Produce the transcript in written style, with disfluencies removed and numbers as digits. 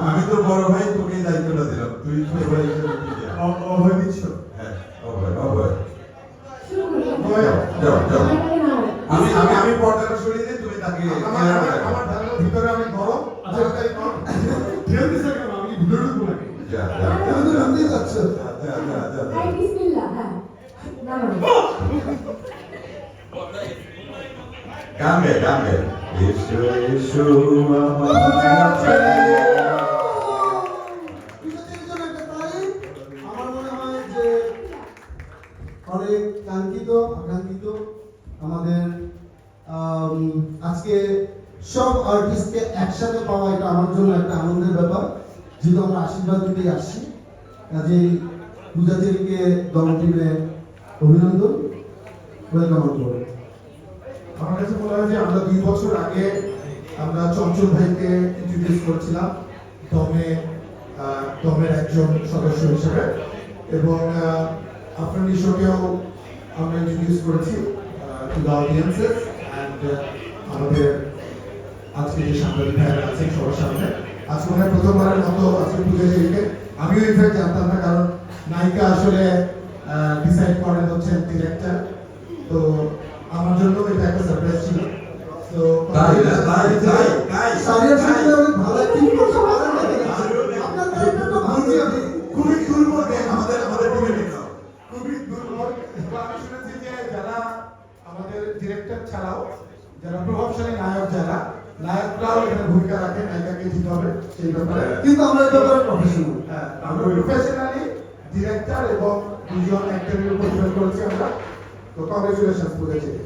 আমি তো বড় ভাই, তোকে দায়িত্বটা দিলাম, তুই ছোট ভাই হিসেবে কি দেয়া? অভয় দিচ্ছ? হ্যাঁ, অভয়, অভয়। যাও, যাও। আমি পর্দাটা সরিয়ে দিই, তুমি তাকে আমার ধারণার ভিতরে আমি গরম। আচ্ছা, তাই কর। ঠেল দিছে কেন? আমি ভিতরে ঢুকবো নাকি? যা, যা, যা, তুমি তো যা। নামতেই যাচ্ছ। যা, যা, যা, যা, যা। বিসমিল্লাহ, হ্যাঁ। গান গে, গান গে। এসো, এসো আমার আমার মনে হয় যে অনেক কাঙ্ক্ষিত আকাঙ্ক্ষিত আমাদের আজকে সব আর্টিস্টকে একসাথে পাওয়া, এটা আমার জন্য একটা আনন্দের ব্যাপার, যেহেতু আমরা আশীর্বাদ দিতেই আসছি। কাজেই পূজাচেরিকে দল টিমে অভিনন্দন, ওয়েলকাম করবো। আমার কাছে মনে হয় যে আমরা 2 বছর আগে আমরা চঞ্চল ভাইকে ইন্ট্রোডিউস করেছিলাম দমের একজন সদস্য হিসেবে, এবং আপনার নিশোকেও আমরা ইন্ট্রোডিউস করেছি টু দ্য অডিয়েন্সেস অ্যান্ড আমাদের আজকে যে সাংবাদিক ভাইয়েরা আছেন সবার সামনে। আজকে মনে হয় প্রথমবারের মতো আজকে পূজাচেরিকে আমিও ইনফ্যাক্ট জানতাম না, কারণ নায়িকা আসলে ডিসাইড করেন হচ্ছেন ডিরেক্টর, তো আমার জন্য এটা একটা সারপ্রাইজ ছিল। তো তাই না, তাই, তাই, তাই। সারিয়ার সাথে অনেক ভালো অ্যাক্টিং করতে পারেন না? আপনার ক্যারেক্টার তো ভালোই হবে। খুবই দুর্বল জ্ঞান আমাদের টিমে নিতে। খুবই দুর্বল। আমি শুনেছি যে যারা আমাদের ডিরেক্টর ছাড়াও যারা প্রভাবশালী নায়ক, যারা নায়করাও এখানে ভূমিকা রাখে, নায়িকাকে দিতে হবে সেই ব্যাপারে। কিন্তু আমরা এই ব্যাপারে প্রফেশনাল। হ্যাঁ, আমরা প্রফেশনালি ডিরেক্টর এবং দুজন অ্যাক্টরের উপর ডিপেন্ড করেছি আমরা। তো কংগ্রেচুলেশনস পূজাচেরি।